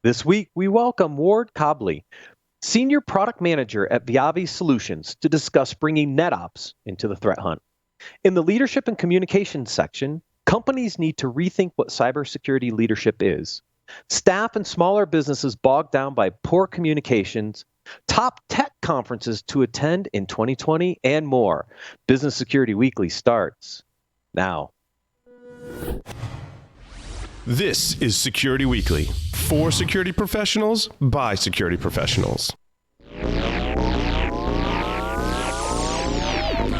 This week, we welcome Ward Cobleigh, Senior Product Manager at VIAVI Solutions, to discuss bringing NetOps into the threat hunt. In the leadership and communications section, companies need to rethink what cybersecurity leadership is. Staff and smaller businesses bogged down by poor communications, top tech conferences to attend in 2020, and more. Business Security Weekly starts now. This is Security Weekly, for security professionals, by security professionals.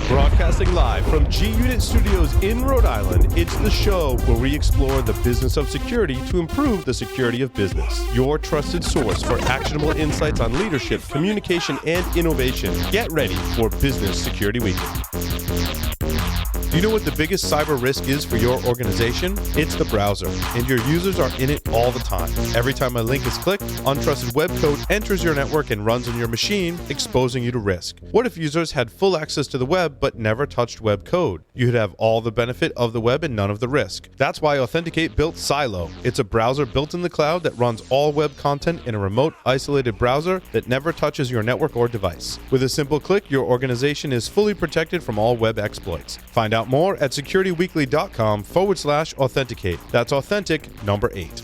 Broadcasting live from G-Unit Studios in Rhode Island, it's the show where we explore the business of security to improve the security of business. Your trusted source for actionable insights on leadership, communication, and innovation. Get ready for Business Security Weekly. Do you know what the biggest cyber risk is for your organization? It's the browser, and your users are in it all the time. Every time a link is clicked, untrusted web code enters your network and runs on your machine, exposing you to risk. What if users had full access to the web but never touched web code? You'd have all the benefit of the web and none of the risk. That's why Authenticate built Silo. It's a browser built in the cloud that runs all web content in a remote, isolated browser that never touches your network or device. With a simple click, your organization is fully protected from all web exploits. Find out more at securityweekly.com/authenticate. That's authentic number 8.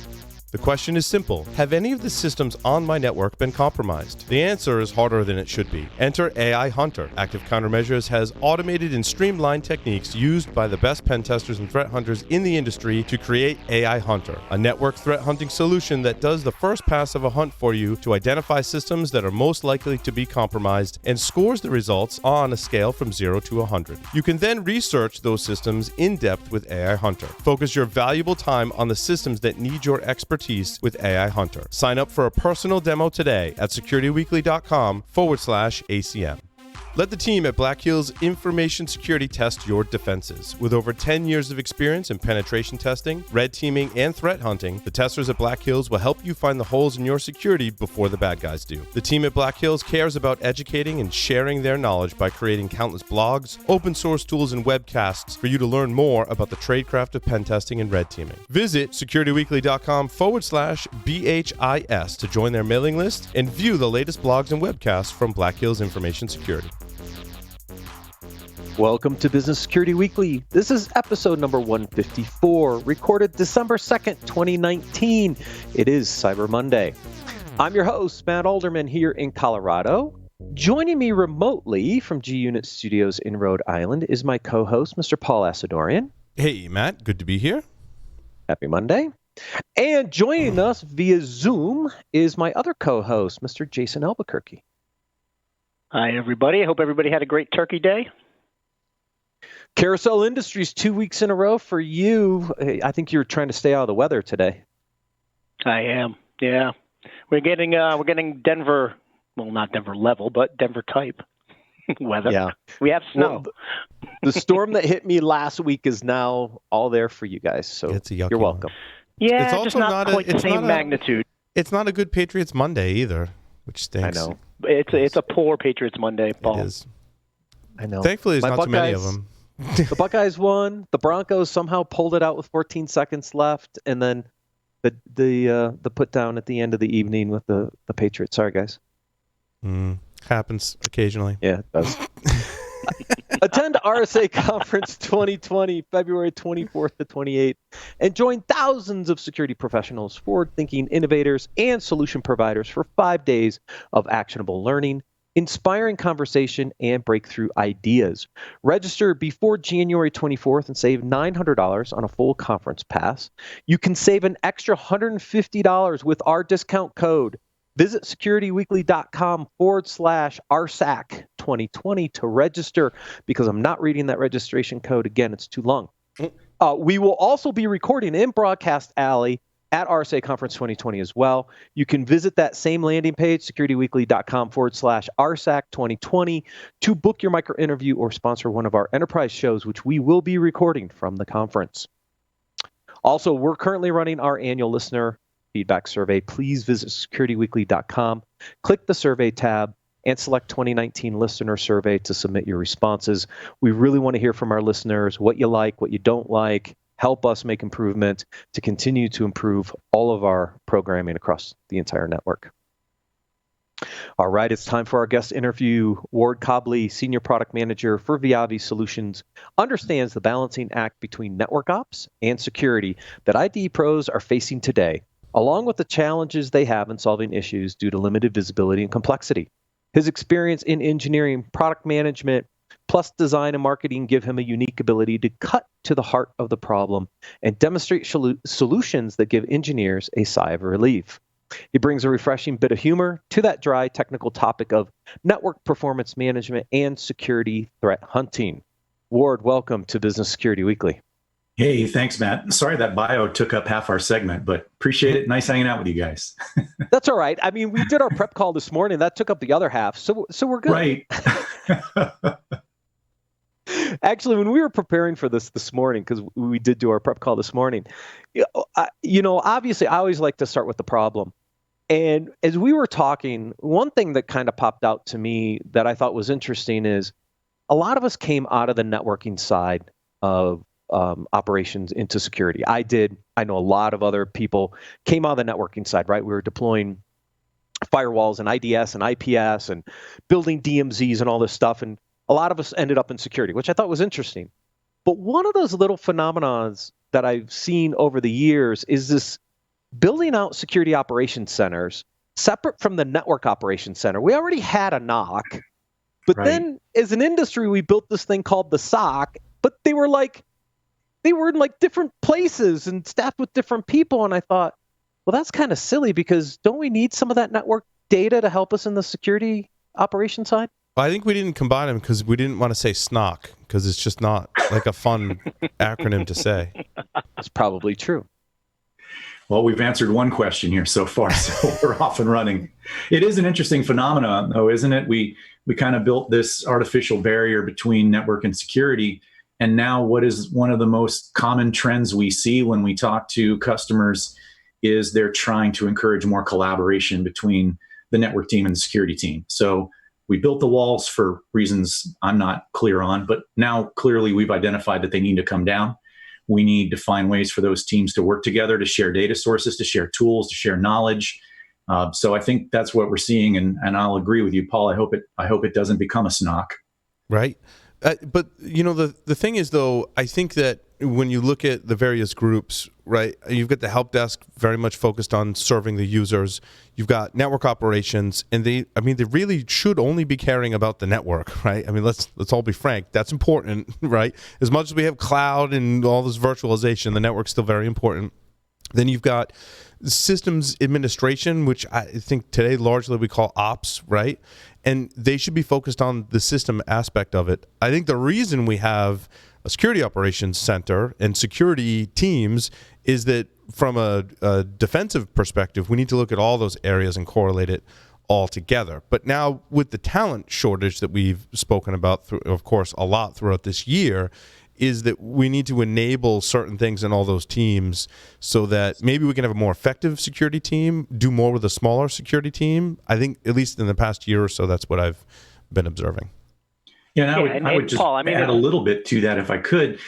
The question is simple. Have any of the systems on my network been compromised? The answer is harder than it should be. Enter AI Hunter. Active Countermeasures has automated and streamlined techniques used by the best pen testers and threat hunters in the industry to create AI Hunter, a network threat hunting solution that does the first pass of a hunt for you to identify systems that are most likely to be compromised and scores the results on a scale from 0 to 100. You can then research those systems in depth with AI Hunter. Focus your valuable time on the systems that need your expertise with AI Hunter. Sign up for a personal demo today at securityweekly.com/ACM. Let the team at Black Hills Information Security test your defenses. With over 10 years of experience in penetration testing, red teaming, and threat hunting, the testers at Black Hills will help you find the holes in your security before the bad guys do. The team at Black Hills cares about educating and sharing their knowledge by creating countless blogs, open source tools, and webcasts for you to learn more about the tradecraft of pen testing and red teaming. Visit securityweekly.com/BHIS to join their mailing list and view the latest blogs and webcasts from Black Hills Information Security. Welcome to Business Security Weekly. This is episode number 154, recorded December 2nd, 2019. It is Cyber Monday. I'm your host, Matt Alderman, here in Colorado. Joining me remotely from G-Unit Studios in Rhode Island is my co-host, Mr. Paul Asadorian. Hey, Matt. Good to be here. Happy Monday. And joining us via Zoom is my other co-host, Mr. Jason Albuquerque. Hi, everybody. I hope everybody had a great Turkey Day. Carousel Industries, 2 weeks in a row for you. I think you're trying to stay out of the weather today. I am. Yeah, we're getting Denver, well, not Denver level, but Denver type weather. Yeah, we have snow. Well, the storm that hit me last week is now all there for you guys. So you're welcome. Yeah, it's also just not quite the same magnitude. It's not a good Patriots Monday either, which stinks. I know. It's a poor Patriots Monday, Paul. It is. I know. Thankfully, there's not too many of them. The Buckeyes won. The Broncos somehow pulled it out with 14 seconds left, and then the put down at the end of the evening with the Patriots. Sorry, guys. Happens occasionally. Yeah, it does. Attend RSA Conference 2020, February 24th to 28th, and join thousands of security professionals, forward-thinking innovators, and solution providers for 5 days of actionable learning, inspiring conversation, and breakthrough ideas. Register before January 24th and save $900 on a full conference pass. You can save an extra $150 with our discount code. Visit securityweekly.com/RSAC 2020 to register, because I'm not reading that registration code again. It's too long. We will also be recording in Broadcast Alley at RSA Conference 2020 as well. You can visit that same landing page, securityweekly.com/RSAC 2020, to book your micro interview or sponsor one of our enterprise shows, which we will be recording from the conference. Also, we're currently running our annual listener feedback survey. Please visit securityweekly.com, click the survey tab, and select 2019 listener survey to submit your responses. We really want to hear from our listeners, what you like, what you don't like, help us make improvements to continue to improve all of our programming across the entire network. All right, it's time for our guest interview. Ward Cobleigh, Senior Product Manager for VIAVI Solutions, understands the balancing act between network ops and security that IT pros are facing today, along with the challenges they have in solving issues due to limited visibility and complexity. His experience in engineering, product management, plus design and marketing give him a unique ability to cut to the heart of the problem and demonstrate solutions that give engineers a sigh of relief. He brings a refreshing bit of humor to that dry technical topic of network performance management and security threat hunting. Ward, welcome to Business Security Weekly. Hey, thanks, Matt. Sorry that bio took up half our segment, but appreciate it. Nice hanging out with you guys. That's all right. I mean, we did our prep call this morning. That took up the other half, so we're good. Right. Actually, when we were preparing for this morning, because we did do our prep call this morning, obviously, I always like to start with the problem. And as we were talking, one thing that kind of popped out to me that I thought was interesting is a lot of us came out of the networking side of operations into security. I did. I know a lot of other people came out of the networking side, right? We were deploying firewalls and IDS and IPS and building DMZs and all this stuff. And a lot of us ended up in security, which I thought was interesting. But one of those little phenomenons that I've seen over the years is this building out security operations centers separate from the network operations center. We already had a NOC, but then as an industry, we built this thing called the SOC, but they were in like different places and staffed with different people. And I thought, well, that's kind of silly because don't we need some of that network data to help us in the security operations side? I think we didn't combine them because we didn't want to say SNOC because it's just not like a fun acronym to say. That's probably true. Well, we've answered one question here so far, so we're off and running. It is an interesting phenomenon, though, isn't it? We kind of built this artificial barrier between network and security. And now what is one of the most common trends we see when we talk to customers is they're trying to encourage more collaboration between the network team and the security team. So we built the walls for reasons I'm not clear on, but now clearly we've identified that they need to come down. We need to find ways for those teams to work together, to share data sources, to share tools, to share knowledge. So I think that's what we're seeing, and I'll agree with you, Paul. I hope it doesn't become a SNOC. Right. But the thing is, though, I think that when you look at the various groups, right, you've got the help desk very much focused on serving the users. You've got network operations, and they really should only be caring about the network, right? I mean, let's all be frank. That's important, right? As much as we have cloud and all this virtualization, the network's still very important. Then you've got systems administration, which I think today largely we call ops, right? And they should be focused on the system aspect of it. I think the reason we have a security operations center and security teams is that from a defensive perspective, we need to look at all those areas and correlate it all together. But now with the talent shortage that we've spoken about, of course, a lot throughout this year, is that we need to enable certain things in all those teams so that maybe we can have a more effective security team, do more with a smaller security team. I think at least in the past year or so, that's what I've been observing. Yeah, and I would just Paul, add a little bit to that if I could.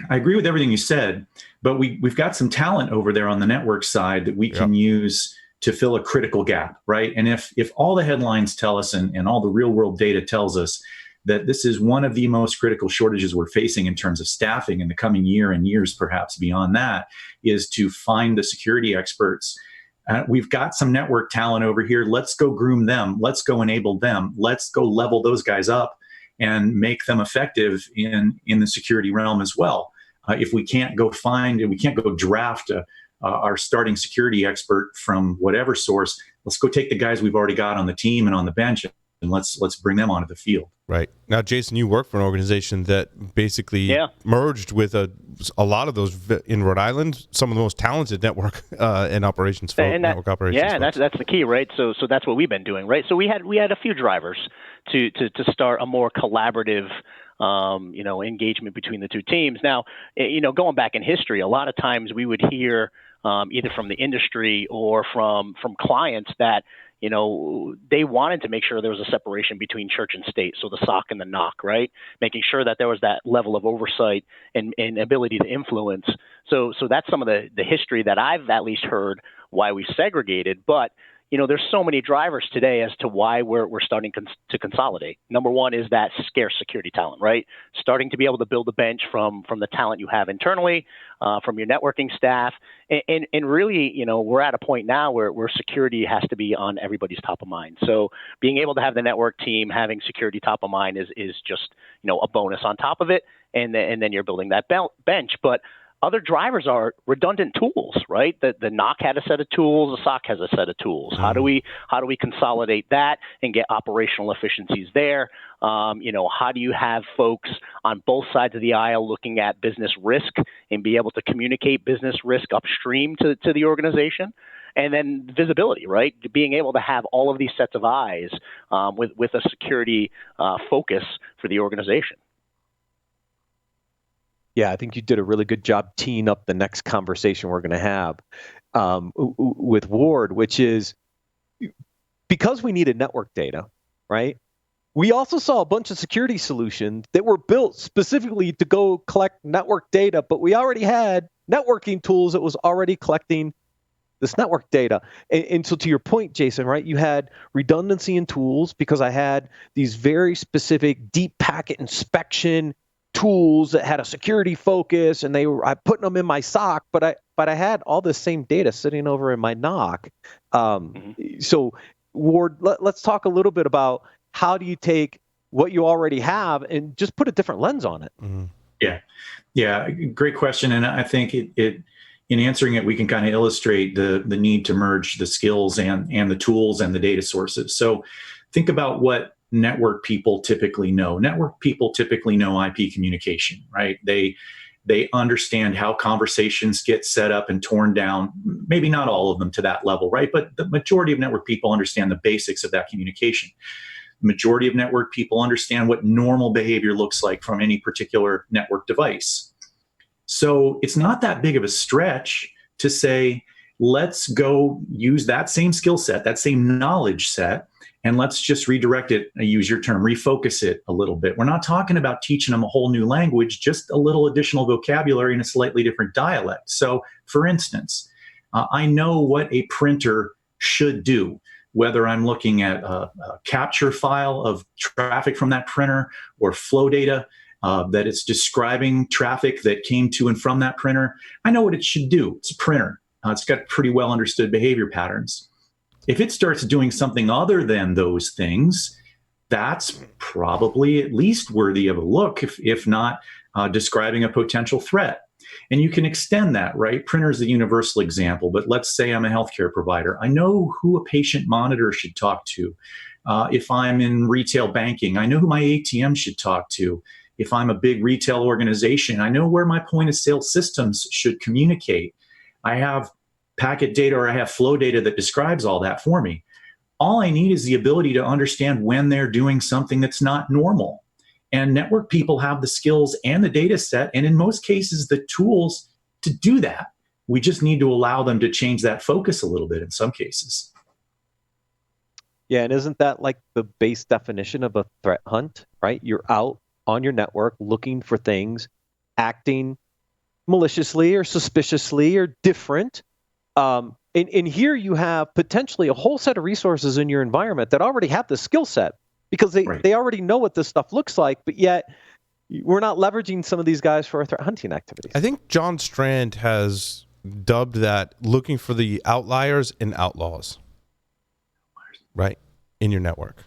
I agree with everything you said, but we've got some talent over there on the network side that we can use to fill a critical gap, right? And if all the headlines tell us and all the real world data tells us that this is one of the most critical shortages we're facing in terms of staffing in the coming year and years perhaps beyond that, is to find the security experts. We've got some network talent over here. Let's go groom them. Let's go enable them. Let's go level those guys up and make them effective in the security realm as well. If we can't go find and we can't go draft our starting security expert from whatever source, let's go take the guys we've already got on the team and on the bench and let's bring them onto the field. Right. Now, Jason, you work for an organization that basically merged with a lot of those in Rhode Island, some of the most talented network and operations folks. Network operations. Yeah, and that's the key, right? So that's what we've been doing, right? So we had a few drivers to start a more collaborative engagement between the two teams. Now, going back in history, a lot of times we would hear either from the industry or from clients that, they wanted to make sure there was a separation between church and state, so the SOC and the NOC, right? Making sure that there was that level of oversight and ability to influence. So that's some of the history that I've at least heard why we segregated. But there's so many drivers today as to why we're starting to consolidate. Number one is that scarce security talent, right? Starting to be able to build a bench from the talent you have internally, from your networking staff. And really, we're at a point now where security has to be on everybody's top of mind. So being able to have the network team having security top of mind is just, a bonus on top of it. And then you're building that bench. But other drivers are redundant tools, right? The NOC had a set of tools, the SOC has a set of tools. How do we consolidate that and get operational efficiencies there? How do you have folks on both sides of the aisle looking at business risk and be able to communicate business risk upstream to the organization? And then visibility, right? Being able to have all of these sets of eyes with a security focus for the organization. Yeah, I think you did a really good job teeing up the next conversation we're going to have with Ward, which is because we needed network data, right? We also saw a bunch of security solutions that were built specifically to go collect network data, but we already had networking tools that was already collecting this network data. And so to your point, Jason, right, you had redundancy in tools because I had these very specific deep packet inspection tools that had a security focus, and I put them in my SOC, but I had all this same data sitting over in my NOC. So Ward, let's talk a little bit about how do you take what you already have and just put a different lens on it? Yeah, great question. And I think it in answering it, we can kind of illustrate the need to merge the skills and the tools and the data sources. So think about what network people typically know. Network people typically know IP communication, right? They understand how conversations get set up and torn down. Maybe not all of them to that level, right? But the majority of network people understand the basics of that communication. The majority of network people understand what normal behavior looks like from any particular network device. So it's not that big of a stretch to say, let's go use that same skill set, that same knowledge set, and let's just redirect it, use your term, refocus it a little bit. We're not talking about teaching them a whole new language, just a little additional vocabulary in a slightly different dialect. So for instance, I know what a printer should do, whether I'm looking at a capture file of traffic from that printer or flow data that it's describing traffic that came to and from that printer. I know what it should do. It's a printer. It's got pretty well understood behavior patterns. If it starts doing something other than those things, that's probably at least worthy of a look, if not describing a potential threat. And you can extend that, right? Printer is a universal example, but let's say I'm a healthcare provider. I know who a patient monitor should talk to. If I'm in retail banking, I know who my ATM should talk to. If I'm a big retail organization, I know where my point of sale systems should communicate. I have packet data or I have flow data that describes all that for me. All I need is the ability to understand when they're doing something that's not normal. And network people have the skills and the data set, and in most cases, the tools to do that. We just need to allow them to change that focus a little bit in some cases. Yeah, and isn't that like the base definition of a threat hunt, right? You're out on your network looking for things, acting maliciously or suspiciously or different. And here you have potentially a whole set of resources in your environment that already have the skill set because they already know what this stuff looks like, but yet we're not leveraging some of these guys for our threat hunting activities. I think John Strand has dubbed that looking for the outliers and outlaws, right, in your network.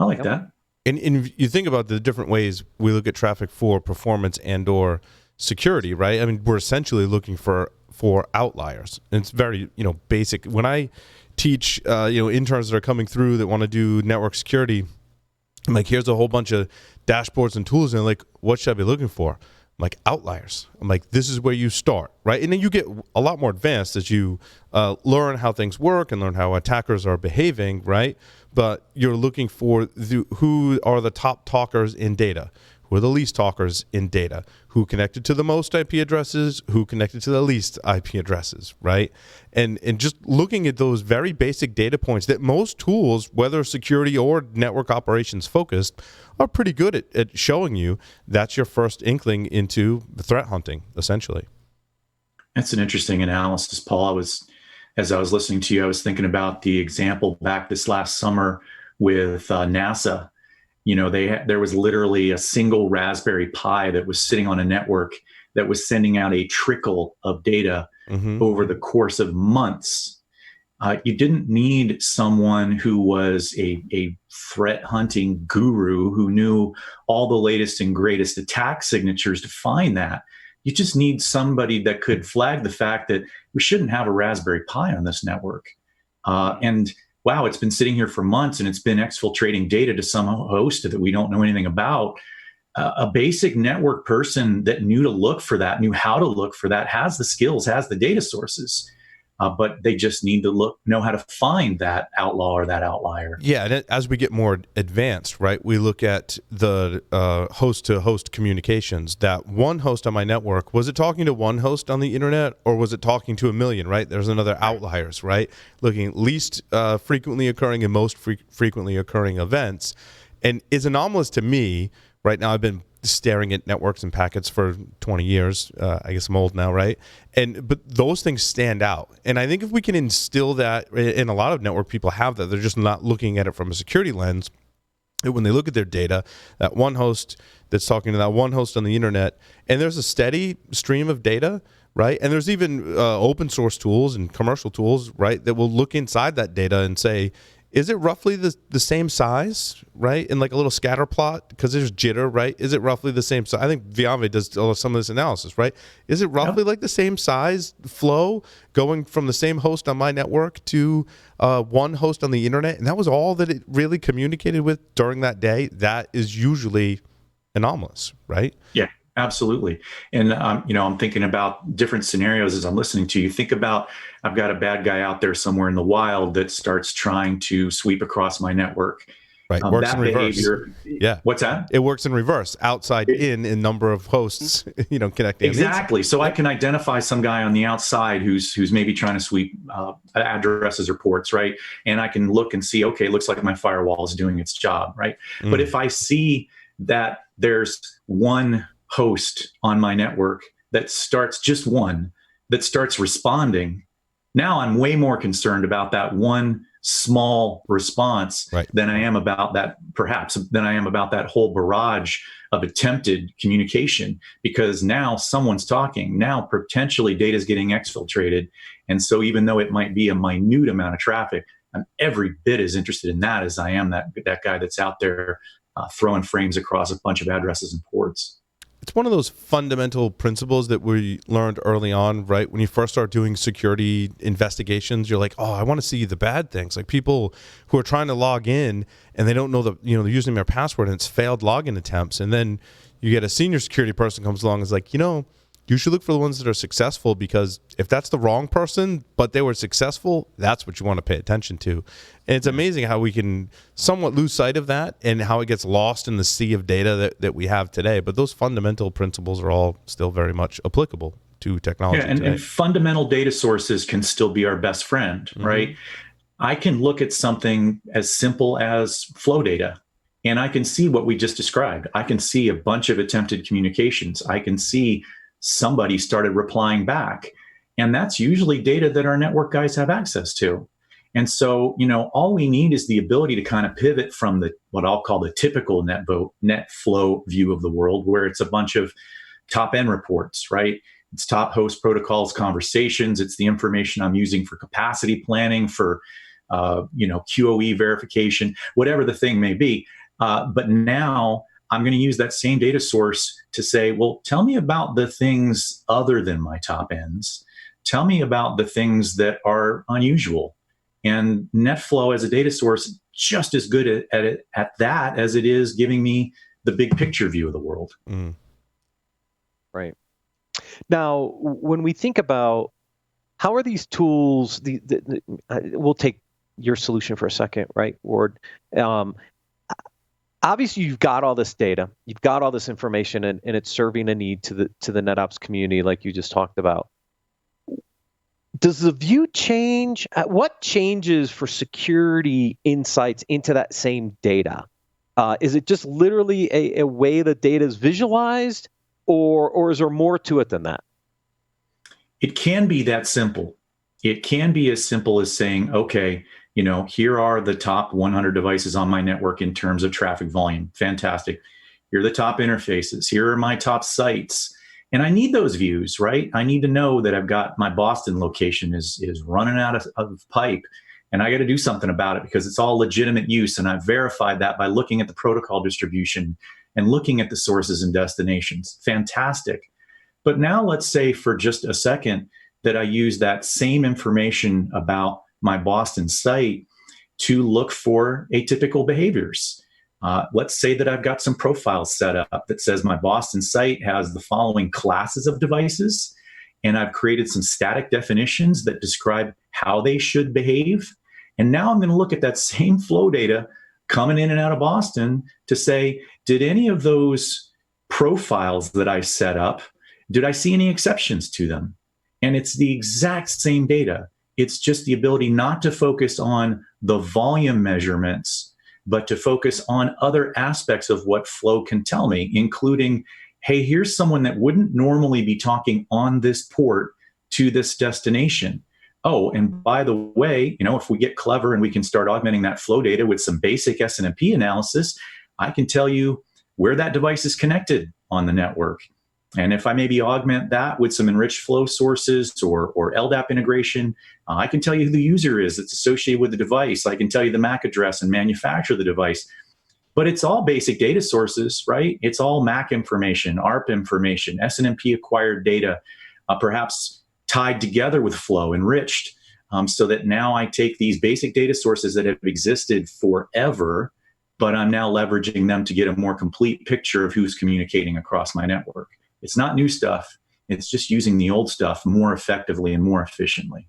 I like that. And you think about the different ways we look at traffic for performance and or security, right? I mean, we're essentially looking for outliers. And it's very, basic. When I teach, interns that are coming through that want to do network security, I'm like, here's a whole bunch of dashboards and tools. And like, what should I be looking for? I'm like, outliers. I'm like, this is where you start, right? And then you get a lot more advanced as you learn how things work and learn how attackers are behaving, right? But you're looking for who are the top talkers in data, who are the least talkers in data, who connected to the most IP addresses, who connected to the least IP addresses, right? And just looking at those very basic data points that most tools, whether security or network operations focused, are pretty good at showing you. That's your first inkling into the threat hunting, essentially. That's an interesting analysis, Paul. As I was listening to you, I was thinking about the example back this last summer with NASA. There was literally a single Raspberry Pi that was sitting on a network that was sending out a trickle of data over the course of months. You didn't need someone who was a threat hunting guru who knew all the latest and greatest attack signatures to find that. You just need somebody that could flag the fact that we shouldn't have a Raspberry Pi on this network. And wow, it's been sitting here for months and it's been exfiltrating data to some host that we don't know anything about. A basic network person that knew to look for that, knew how to look for that, has the skills, has the data sources. But they just need to know how to find that outlaw or that outlier. Yeah, and as we get more advanced, right, we look at the host-to-host communications. That one host on my network, was it talking to one host on the internet, or was it talking to a million, right? There's another outliers, right? Looking at least frequently occurring and most frequently occurring events. And it's anomalous to me. Right now, I've been staring at networks and packets for 20 years. I guess I'm old now, right? But those things stand out. And I think if we can instill that, and a lot of network people have that, they're just not looking at it from a security lens. When they look at their data, that one host that's talking to that one host on the internet, and there's a steady stream of data, right? And there's even open source tools and commercial tools, right, that will look inside that data and say, is it roughly the same size, right? In like a little scatter plot, because there's jitter, right? Is it roughly the same size? I think VIAVI does some of this analysis, right? Is it roughly like the same size flow going from the same host on my network to one host on the internet? And that was all that it really communicated with during that day. That is usually anomalous, right? Yeah. Absolutely. And, I'm thinking about different scenarios as I'm listening to you. Think about, I've got a bad guy out there somewhere in the wild that starts trying to sweep across my network. Right. Works in reverse. Behavior, yeah. What's that? It works in reverse, outside in number of hosts, connecting. Exactly. So I can identify some guy on the outside who's maybe trying to sweep addresses or ports, right? And I can look and see, okay, looks like my firewall is doing its job, right? But if I see that there's one host on my network that starts responding, now I'm way more concerned about that one small response than I am about that whole barrage of attempted communication, because now someone's talking, now potentially data is getting exfiltrated. And so even though it might be a minute amount of traffic, I'm every bit as interested in that as I am that guy that's out there throwing frames across a bunch of addresses and ports. It's one of those fundamental principles that we learned early on, right? When you first start doing security investigations, you're like, oh, I want to see the bad things. Like people who are trying to log in and they don't know they're using their password and it's failed login attempts. And then you get a senior security person comes along and is like, you should look for the ones that are successful, because if that's the wrong person, but they were successful, that's what you want to pay attention to. And it's amazing how we can somewhat lose sight of that and how it gets lost in the sea of data that we have today. But those fundamental principles are all still very much applicable to technology today. And fundamental data sources can still be our best friend, right? I can look at something as simple as flow data, and I can see what we just described. I can see a bunch of attempted communications. I can see somebody started replying back. And that's usually data that our network guys have access to. And so, all we need is the ability to kind of pivot from what I'll call the typical net flow view of the world, where it's a bunch of top end reports, right? It's top host protocols, conversations. It's the information I'm using for capacity planning, for, QoE verification, whatever the thing may be. But now I'm going to use that same data source to say, well, tell me about the things other than my top ends. Tell me about the things that are unusual. And NetFlow as a data source, just as good at that as it is giving me the big picture view of the world. Right. Now, when we think about how are these tools, we'll take your solution for a second, right, Ward? obviously you've got all this data, you've got all this information, and it's serving a need to the NetOps community, like you just talked about. Does the view change? What changes for security insights into that same data? Is it just literally a way the data is visualized, or is there more to it than that? It can be that simple. It can be as simple as saying, okay, here are the top 100 devices on my network in terms of traffic volume. Fantastic. Here are the top interfaces. Here are my top sites. And I need those views, right? I need to know that I've got my Boston location is running out of pipe, and I got to do something about it because it's all legitimate use. And I've verified that by looking at the protocol distribution and looking at the sources and destinations. Fantastic. But now let's say for just a second that I use that same information about my Boston site to look for atypical behaviors. Let's say that I've got some profiles set up that says my Boston site has the following classes of devices, and I've created some static definitions that describe how they should behave. And now I'm going to look at that same flow data coming in and out of Boston to say, did any of those profiles that I set up, did I see any exceptions to them? And it's the exact same data. It's just the ability not to focus on the volume measurements, but to focus on other aspects of what flow can tell me, including, hey, here's someone that wouldn't normally be talking on this port to this destination. Oh, and by the way, if we get clever and we can start augmenting that flow data with some basic SNMP analysis, I can tell you where that device is connected on the network. And if I maybe augment that with some enriched flow sources or LDAP integration, I can tell you who the user is that's associated with the device. I can tell you the MAC address and manufacturer of the device. But it's all basic data sources, right? It's all MAC information, ARP information, SNMP acquired data, perhaps tied together with flow, enriched, so that now I take these basic data sources that have existed forever, but I'm now leveraging them to get a more complete picture of who's communicating across my network. It's not new stuff. It's just using the old stuff more effectively and more efficiently.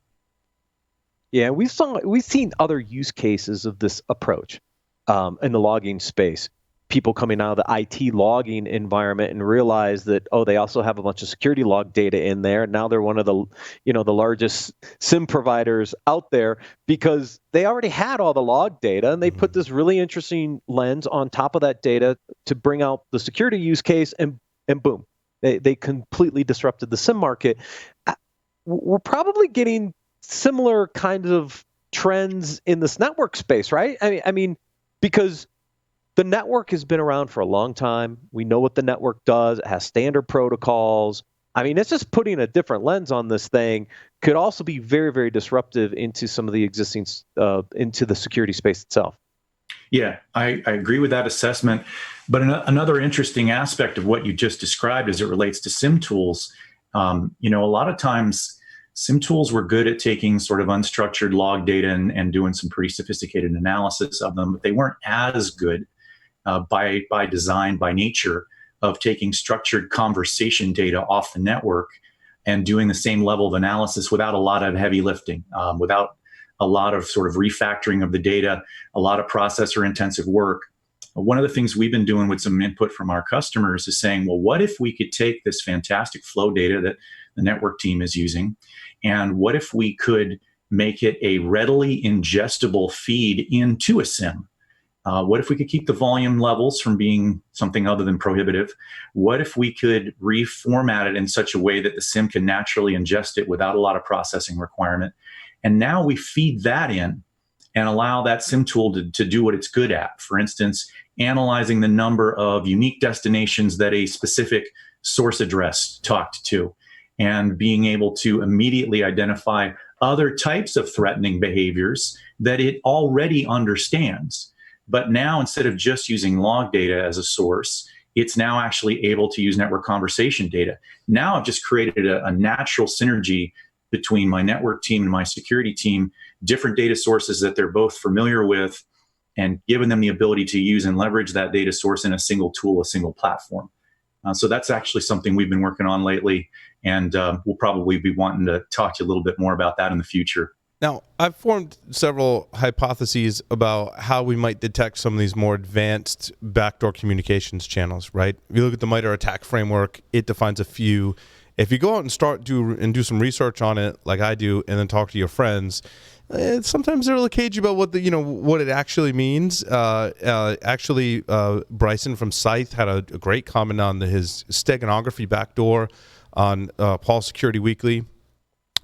Yeah, we've seen other use cases of this approach in the logging space. People coming out of the IT logging environment and realize that, they also have a bunch of security log data in there. Now they're one of the, the largest SIM providers out there because they already had all the log data, and they put this really interesting lens on top of that data to bring out the security use case, and boom. They completely disrupted the SIM market. We're probably getting similar kinds of trends in this network space, right? I mean, because the network has been around for a long time. We know what the network does. It has standard protocols. I mean, it's just putting a different lens on this thing could also be very, very disruptive into some of the existing, into the security space itself. Yeah, I agree with that assessment. But another interesting aspect of what you just described as it relates to SIM tools, a lot of times SIM tools were good at taking sort of unstructured log data and doing some pretty sophisticated analysis of them, but they weren't as good by design, by nature, of taking structured conversation data off the network and doing the same level of analysis without a lot of heavy lifting, without a lot of sort of refactoring of the data, a lot of processor intensive work. One of the things we've been doing with some input from our customers is saying, well, what if we could take this fantastic flow data that the network team is using, and what if we could make it a readily ingestible feed into a SIM? What if we could keep the volume levels from being something other than prohibitive? What if we could reformat it in such a way that the SIM can naturally ingest it without a lot of processing requirement? And now we feed that in and allow that SIM tool to do what it's good at. For instance, analyzing the number of unique destinations that a specific source address talked to, and being able to immediately identify other types of threatening behaviors that it already understands. But now, instead of just using log data as a source, it's now actually able to use network conversation data. Now I've just created a natural synergy between my network team and my security team, different data sources that they're both familiar with, and given them the ability to use and leverage that data source in a single tool, a single platform. So that's actually something we've been working on lately, and we'll probably be wanting to talk to you a little bit more about that in the future. Now, I've formed several hypotheses about how we might detect some of these more advanced backdoor communications channels, right? If you look at the MITRE ATT&CK framework, it defines a few. If you go out and do some research on it, like I do, and then talk to your friends, sometimes they're a little cagey about what what it actually means. Bryson from Scythe had a great comment on his steganography backdoor on Paul Security Weekly.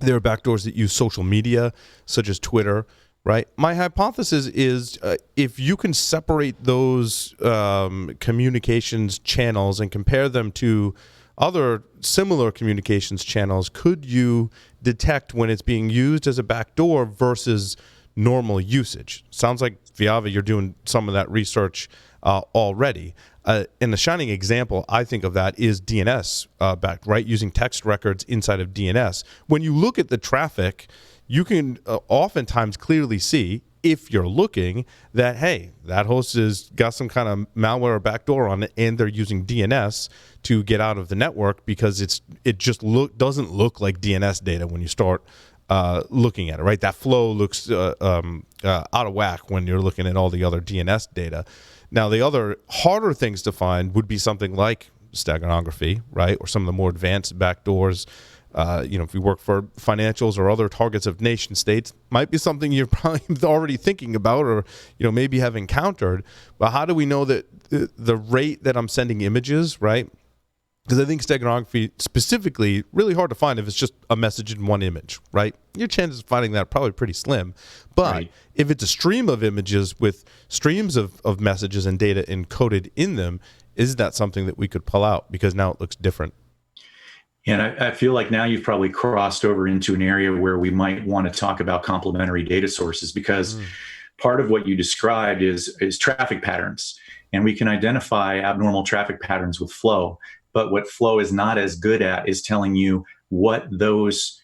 There are backdoors that use social media, such as Twitter, right? My hypothesis is if you can separate those communications channels and compare them to other similar communications channels, could you detect when it's being used as a backdoor versus normal usage? Sounds like, VIAVI, you're doing some of that research already. And the shining example, I think, of that is DNS backed, right? Using text records inside of DNS. When you look at the traffic, you can oftentimes clearly see, if you're looking, that, hey, that host has got some kind of malware or backdoor on it, and they're using DNS to get out of the network because it just doesn't look like DNS data when you start looking at it, right? That flow looks out of whack when you're looking at all the other DNS data. Now, the other harder things to find would be something like steganography, right, or some of the more advanced backdoors. If you work for financials or other targets of nation states, might be something you're probably already thinking about or, maybe have encountered. But how do we know that the rate that I'm sending images, right? Because I think steganography specifically, really hard to find if it's just a message in one image, right? Your chances of finding that are probably pretty slim. But right. If it's a stream of images with streams of messages and data encoded in them, is that something that we could pull out? Because now it looks different. And I feel like now you've probably crossed over into an area where we might want to talk about complementary data sources, because part of what you described is traffic patterns. And we can identify abnormal traffic patterns with Flow. But what Flow is not as good at is telling you what those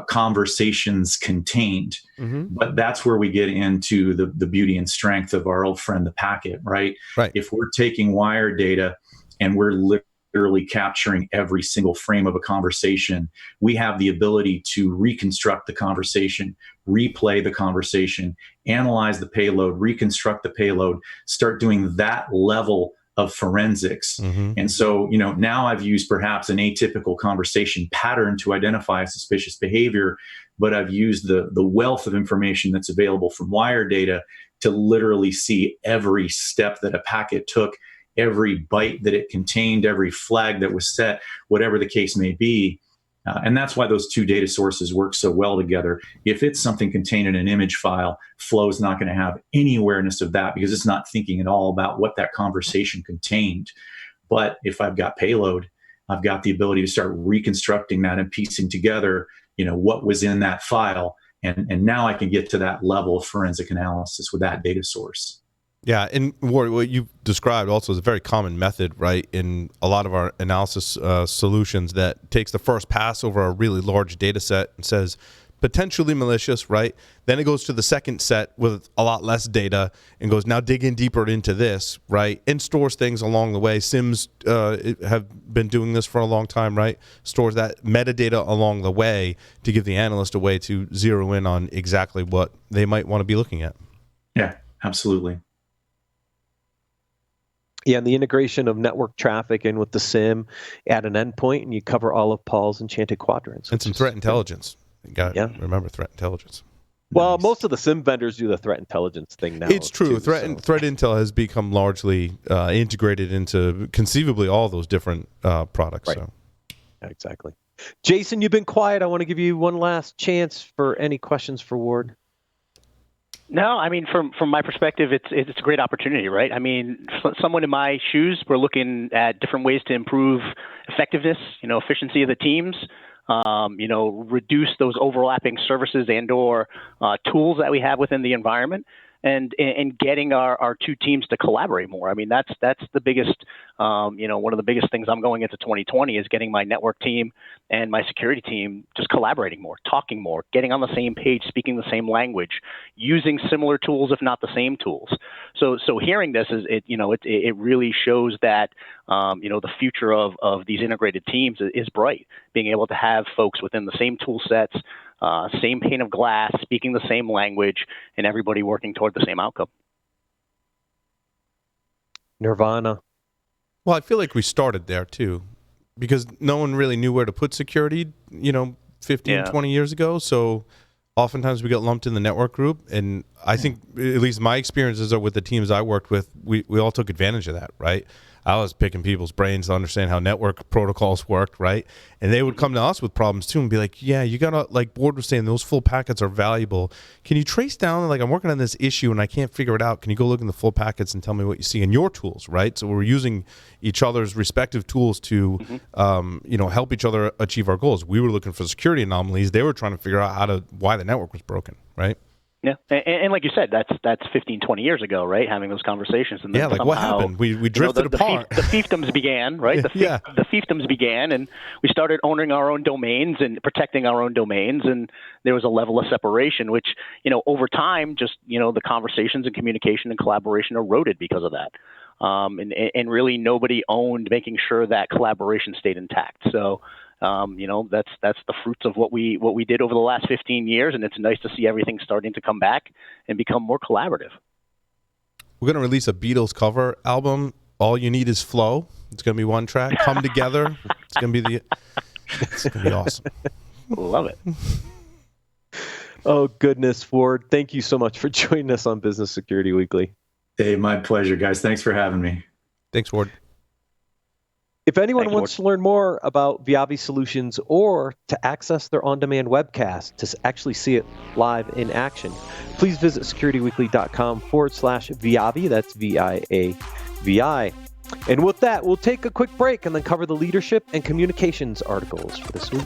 conversations contained. But that's where we get into the beauty and strength of our old friend, the packet, right? If we're taking wire data and we're literally capturing every single frame of a conversation, we have the ability to reconstruct the conversation, replay the conversation, analyze the payload, reconstruct the payload, start doing that level of forensics. And so, now I've used perhaps an atypical conversation pattern to identify suspicious behavior, but I've used the wealth of information that's available from wire data to literally see every step that a packet took, every byte that it contained, every flag that was set, whatever the case may be. And that's why those two data sources work so well together. If it's something contained in an image file, Flow is not going to have any awareness of that because it's not thinking at all about what that conversation contained. But if I've got payload, I've got the ability to start reconstructing that and piecing together, what was in that file. And now I can get to that level of forensic analysis with that data source. Yeah, and what you've described also is a very common method, right, in a lot of our analysis solutions that takes the first pass over a really large data set and says potentially malicious, right? Then it goes to the second set with a lot less data and goes, now dig in deeper into this, right, and stores things along the way. SIMs have been doing this for a long time, right? Stores that metadata along the way to give the analyst a way to zero in on exactly what they might want to be looking at. Yeah, absolutely. Yeah, and the integration of network traffic in with the SIM at an endpoint, and you cover all of Paul's enchanted quadrants. And some threat intelligence. You got to remember threat intelligence. Well, most of the SIM vendors do the threat intelligence thing now. It's true. Threat intel has become largely integrated into conceivably all those different products. Right. So. Exactly. Jason, you've been quiet. I want to give you one last chance for any questions for Ward. No, I mean, from my perspective, it's a great opportunity, right? I mean, someone in my shoes, we're looking at different ways to improve effectiveness, efficiency of the teams, reduce those overlapping services and/or tools that we have within the environment, and getting our two teams to collaborate more. I mean, that's the biggest, one of the biggest things I'm going into 2020 is getting my network team and my security team just collaborating more, talking more, getting on the same page, speaking the same language, using similar tools, if not the same tools. So hearing this it really shows that, the future of these integrated teams is bright, being able to have folks within the same tool sets, same pane of glass, speaking the same language, and everybody working toward the same outcome. Nirvana. Well, I feel like we started there too, because no one really knew where to put security, 15, 20 years ago. So oftentimes we got lumped in the network group. And I think, at least my experiences are with the teams I worked with, we all took advantage of that, right? I was picking people's brains to understand how network protocols worked, right? And they would come to us with problems too and be like, yeah, you gotta, like Board was saying, those full packets are valuable. Can you trace down, like, I'm working on this issue and I can't figure it out. Can you go look in the full packets and tell me what you see in your tools, right? So we're using each other's respective tools to, help each other achieve our goals. We were looking for security anomalies. They were trying to figure out why the network was broken, right? Yeah, and like you said, that's 15, 20 years ago, right? Having those conversations. And then like what happened? We drifted apart. The fiefdoms began, right? The fiefdoms began, and we started owning our own domains and protecting our own domains, and there was a level of separation, which, over time, just, the conversations and communication and collaboration eroded because of that. And really nobody owned making sure that collaboration stayed intact. So, that's the fruits of what we did over the last 15 years, and it's nice to see everything starting to come back and become more collaborative. We're going to release a Beatles cover album. All you need is flow. It's going to be one track. Come together. It's going to be awesome. Love it. Oh, goodness, Ford. Thank you so much for joining us on Business Security Weekly. Hey, my pleasure, guys. Thanks for having me. Thanks, Ward. If anyone wants to learn more about VIAVI Solutions or to access their on-demand webcast to actually see it live in action, please visit securityweekly.com/VIAVI. That's VIAVI. And with that, we'll take a quick break and then cover the leadership and communications articles for this week.